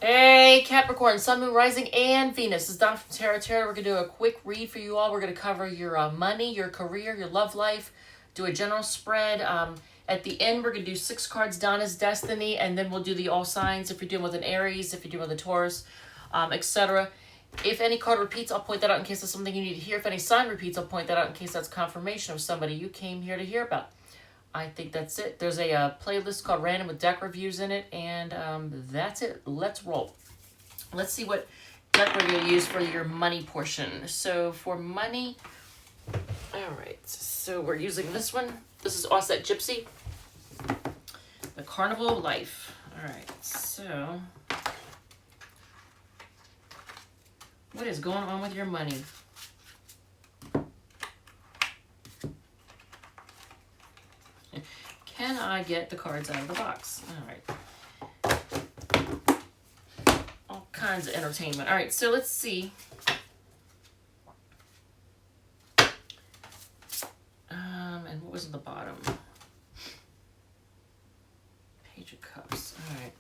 Hey, Capricorn, Sun, Moon, Rising, and Venus. This is Donna from Tarot Tarot. We're going to do a quick read for you all. We're going to cover your money, your career, your love life, do a general spread. At the end, we're going to do 6 cards, Donna's Destiny, and then we'll do the all signs if you're dealing with an Aries, if you're dealing with a Taurus, etc. If any card repeats, I'll point that out in case that's something you need to hear. If any sign repeats, I'll point that out in case that's confirmation of somebody you came here to hear about. I think that's it. There's a playlist called Random with deck reviews in it, and that's it. Let's roll. Let's see what deck we're going to use for your money portion. So for money, all right, so we're using this one. This is Offset Gypsy, the Carnival of Life. All right, so what is going on with your money? Can I get the cards out of the box? All right. All kinds of entertainment. All right, so let's see. And what was at the bottom? Page of Cups. All right.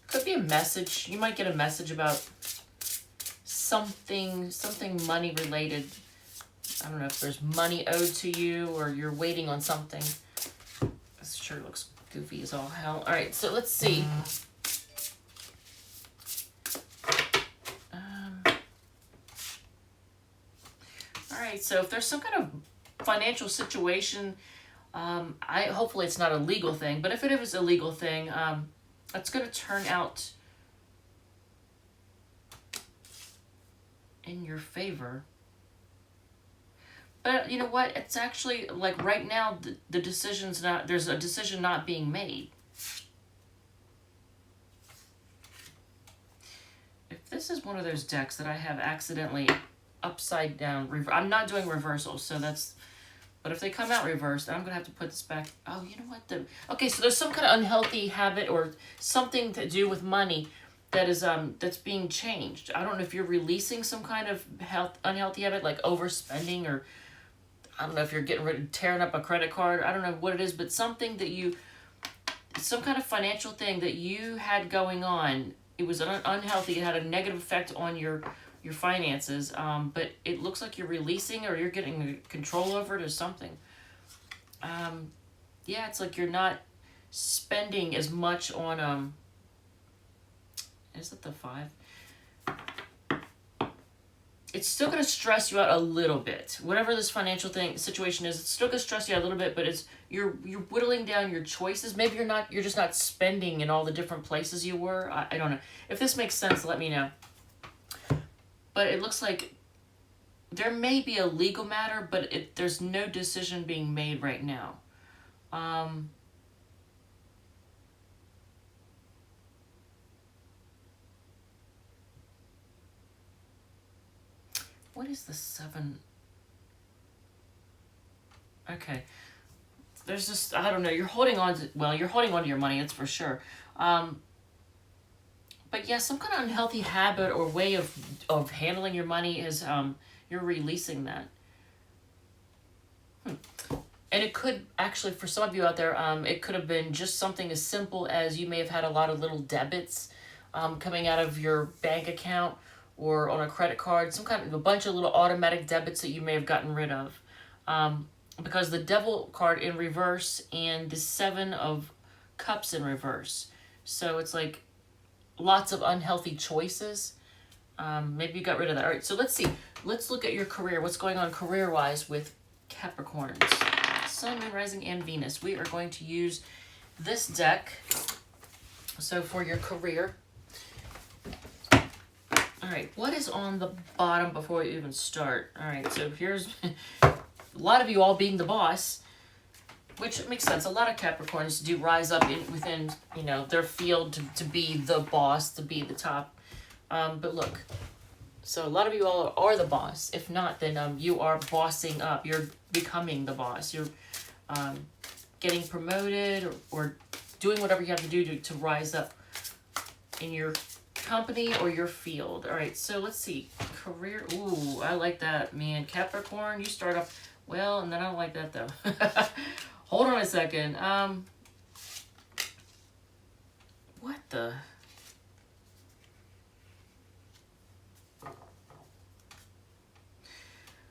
Could be a message. You might get a message about something money related. I don't know if there's money owed to you or you're waiting on something. This sure looks goofy as all hell. All right, so let's see. All right, so if there's some kind of financial situation, hopefully it's not a legal thing, but if it is a legal thing, that's going to turn out in your favor. But you know what? It's actually, like right now, the decision's not, there's a decision not being made. If this is one of those decks that I have accidentally upside down, I'm not doing reversals, so that's, but if they come out reversed, I'm going to have to put this back. Oh, you know what? Okay, so there's some kind of unhealthy habit or something to do with money that is, that's being changed. I don't know if you're releasing some kind of unhealthy habit, like overspending, or I don't know if you're tearing up a credit card. I don't know what it is, but something that some kind of financial thing that you had going on. It was unhealthy. It had a negative effect on your finances. But it looks like you're releasing or you're getting control over it or something. Yeah, it's like you're not spending as much on, is it the 5? It's still going to stress you out a little bit. Whatever this financial situation is, it's still going to stress you out a little bit, but you're whittling down your choices. Maybe you're just not spending in all the different places you were. I don't know. If this makes sense, let me know. But it looks like there may be a legal matter, but there's no decision being made right now. What is the 7? Okay. There's just, I don't know, you're holding on to your money, that's for sure. But yeah, some kind of unhealthy habit or way of handling your money is, you're releasing that. And it could actually, for some of you out there, it could have been just something as simple as you may have had a lot of little debits coming out of your bank account or on a credit card, some kind of a bunch of little automatic debits that you may have gotten rid of. Because the Devil card in reverse and the 7 of Cups in reverse. So it's like lots of unhealthy choices. Maybe you got rid of that. All right, so let's see. Let's look at your career. What's going on career-wise with Capricorns? Sun, Moon, Rising, and Venus. We are going to use this deck. So for your career. All right, what is on the bottom before we even start? All right, so here's a lot of you all being the boss, which makes sense. A lot of Capricorns do rise up within, their field to be the boss, to be the top. But look, so a lot of you all are the boss. If not, then you are bossing up. You're becoming the boss. You're getting promoted or doing whatever you have to do to rise up in your company or your field. All right, so let's see. Career. Ooh, I like that, man. Capricorn, you start off well, and then I don't like that, though. Hold on a second. the...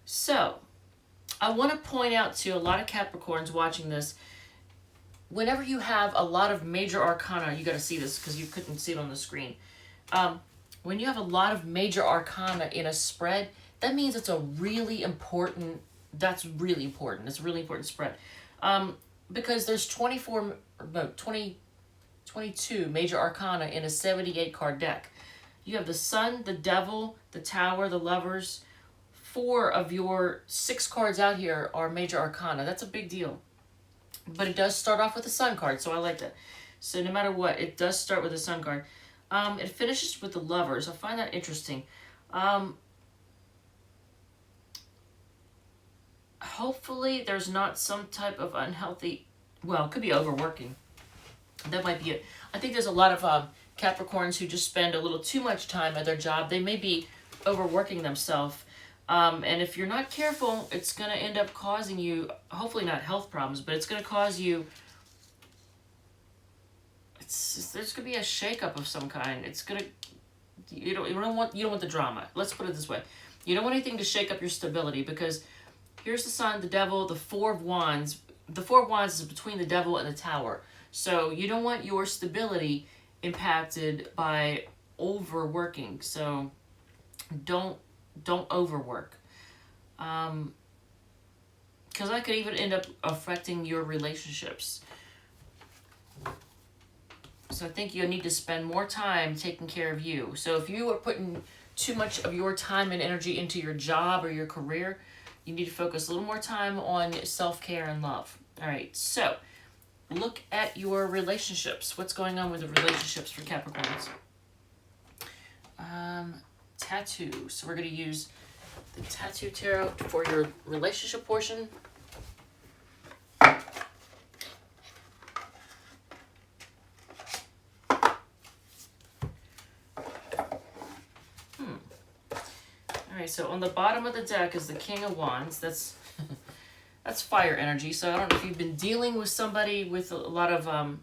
So, I want to point out to a lot of Capricorns watching this, whenever you have a lot of major arcana, you got to see this because you couldn't see it on the screen. When you have a lot of major arcana in a spread, that means it's a really important, that's really important. It's a really important spread. Because there's 22 major arcana in a 78 card deck. You have the Sun, the Devil, the Tower, the Lovers. 4 of your 6 cards out here are major arcana. That's a big deal. But it does start off with the Sun card, so I like that. So no matter what, it does start with the Sun card. It finishes with the Lovers. I find that interesting. Hopefully there's not some type of unhealthy, well, it could be overworking. That might be it. I think there's a lot of Capricorns who just spend a little too much time at their job. They may be overworking themselves. And if you're not careful, it's going to end up causing you, hopefully not health problems, but it's going to cause you, there's going to be a shakeup of some kind. It's going to, you don't want the drama. Let's put it this way. You don't want anything to shake up your stability, because here's the Sun, the Devil, the Four of Wands. The Four of Wands is between the Devil and the Tower. So you don't want your stability impacted by overworking. So don't overwork. Because that could even end up affecting your relationships. So I think you need to spend more time taking care of you. So if you are putting too much of your time and energy into your job or your career, you need to focus a little more time on self-care and love. All right, so look at your relationships. What's going on with the relationships for Capricorns? Tattoo. So we're going to use the Tattoo Tarot for your relationship portion. Alright, so on the bottom of the deck is the King of Wands. That's that's fire energy. So I don't know if you've been dealing with somebody with a lot of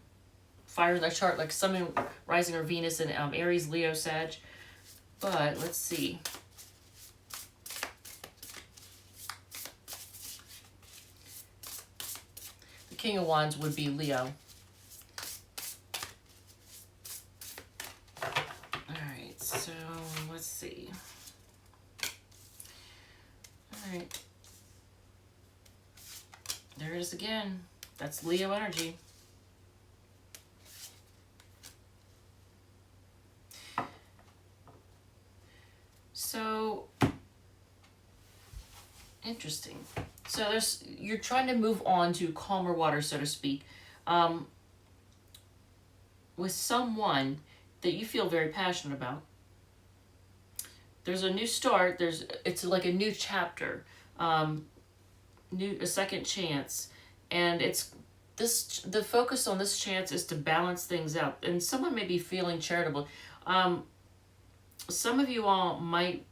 fire in their chart, like Sun, Rising, or Venus in Aries, Leo, Sag. But let's see. The King of Wands would be Leo. Alright, so let's see. Alright. There it is again. That's Leo energy. So, interesting. So you're trying to move on to calmer water, so to speak, with someone that you feel very passionate about. There's a new start. It's like a new chapter, a second chance, and the focus on this chance is to balance things out. And someone may be feeling charitable. Some of you all might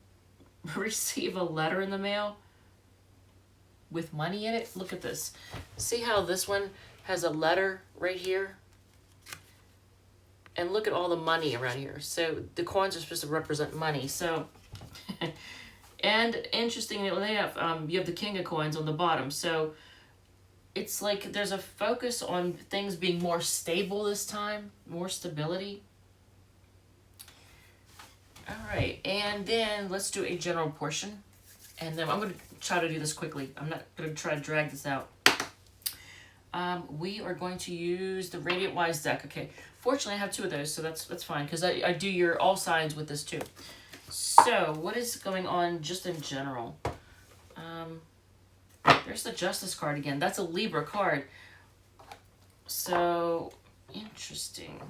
receive a letter in the mail with money in it. Look at this. See how this one has a letter right here? And look at all the money around here. So the coins are supposed to represent money. So, and interestingly, they have you have the King of Coins on the bottom. So it's like there's a focus on things being more stable this time, more stability. All right, and then let's do a general portion. And then I'm going to try to do this quickly. I'm not going to try to drag this out. We are going to use the Radiant Wise deck. Okay, fortunately I have 2 of those, so that's fine, because I do your all signs with this too. So what is going on just in general? There's the Justice card again. That's a Libra card. So interesting.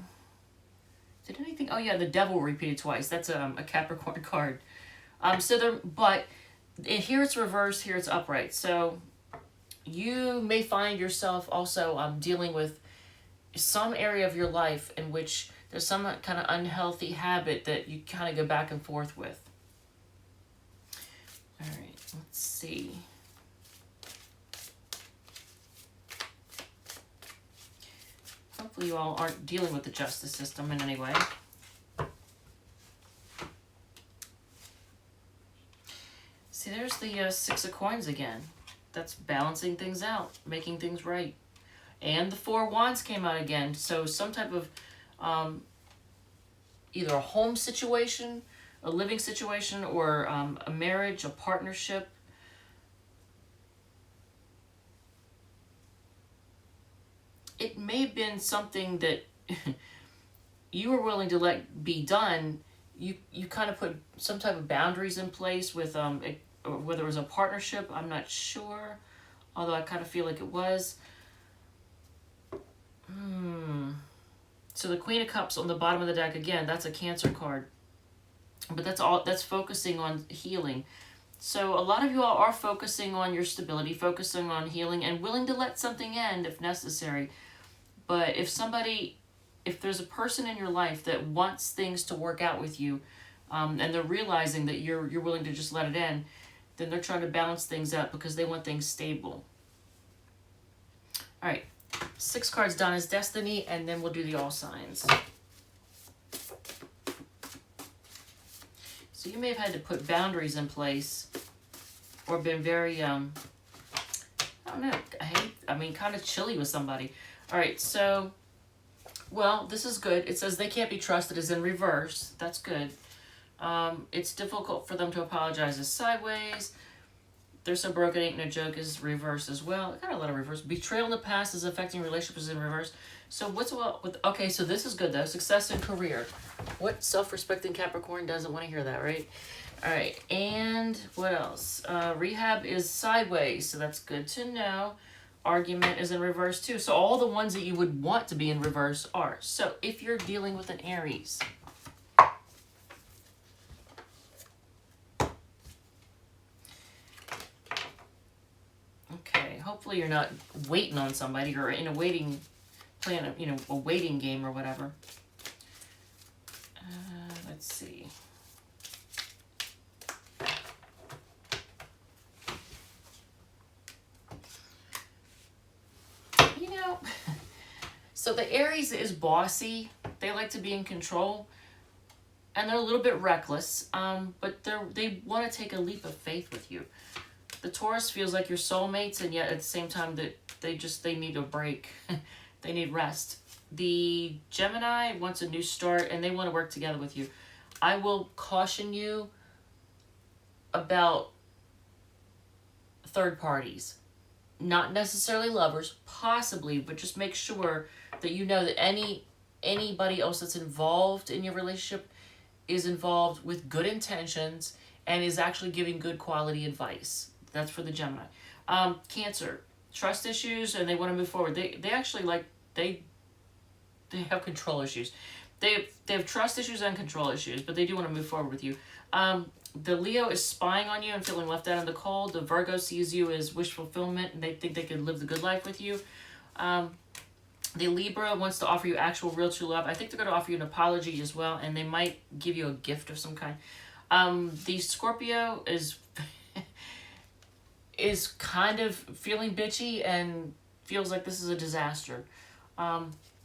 Did anything? Oh yeah, the Devil repeated twice. That's a Capricorn card. But here it's reversed, here it's upright. So you may find yourself also dealing with some area of your life in which there's some kind of unhealthy habit that you kind of go back and forth with. All right, let's see. Hopefully you all aren't dealing with the justice system in any way. See, there's the Six of Coins again. That's balancing things out, making things right. And the Four of Wands came out again. So some type of either a home situation, a living situation, or a marriage, a partnership. It may have been something that you were willing to let be done. You kind of put some type of boundaries in place with whether it was a partnership, I'm not sure. Although I kind of feel like it was. So the Queen of Cups on the bottom of the deck, again, that's a Cancer card. But that's focusing on healing. So a lot of you all are focusing on your stability, focusing on healing, and willing to let something end if necessary. But if there's a person in your life that wants things to work out with you, and they're realizing that you're willing to just let it end, then they're trying to balance things out because they want things stable. All right, 6 cards done is Destiny, and then we'll do the all signs. So you may have had to put boundaries in place or been very, I don't know, kind of chilly with somebody. All right, so, well, this is good. It says they can't be trusted is in reverse. That's good. It's difficult for them to apologize is sideways. They're so broken, ain't no joke is reverse as well. I got a lot of reverse. Betrayal in the past is affecting relationships in reverse. So what's what with? Okay, so this is good though. Success in career. What self-respecting Capricorn doesn't want to hear that, right? All right, and what else? Rehab is sideways, so that's good to know. Argument is in reverse too. So all the ones that you would want to be in reverse are. So if you're dealing with an Aries. Okay, hopefully you're not waiting on somebody or in a waiting plan, a waiting game or whatever. Let's see. So the Aries is bossy. They like to be in control. And they're a little bit reckless. But they want to take a leap of faith with you. The Taurus feels like your soulmates, and yet at the same time that they need a break. They need rest. The Gemini wants a new start, and they want to work together with you. I will caution you about third parties. Not necessarily lovers, possibly, but just make sure that you know that anybody else that's involved in your relationship is involved with good intentions and is actually giving good quality advice. That's for the Gemini. Cancer, trust issues, and they want to move forward. They actually they have control issues. They have trust issues and control issues, but they do want to move forward with you. The Leo is spying on you and feeling left out in the cold. The Virgo sees you as wish fulfillment, and they think they can live the good life with you. The Libra wants to offer you actual real true love. I think they're going to offer you an apology as well, and they might give you a gift of some kind. The Scorpio is is kind of feeling bitchy and feels like this is a disaster.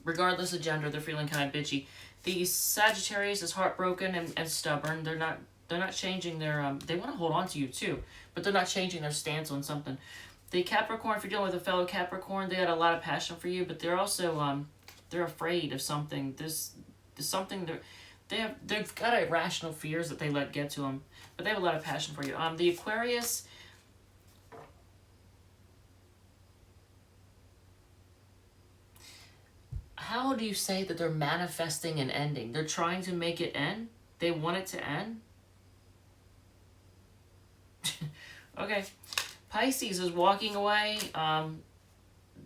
Regardless of gender, they're feeling kind of bitchy. The Sagittarius is heartbroken and stubborn. They're not changing their they want to hold on to you too, but they're not changing their stance on something. The Capricorn, if you're dealing with a fellow Capricorn, they got a lot of passion for you, but they're also they're afraid of something. There's something they've got irrational fears that they let get to them, but they have a lot of passion for you. The Aquarius. How do you say that they're manifesting an ending? They're trying to make it end? They want it to end? Okay. Pisces is walking away.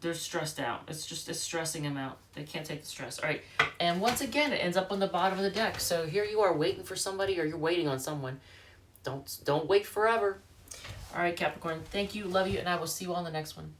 They're stressed out. It's stressing them out. They can't take the stress. All right. And once again, it ends up on the bottom of the deck. So here you are waiting for somebody, or you're waiting on someone. Don't wait forever. All right, Capricorn. Thank you. Love you. And I will see you on the next one.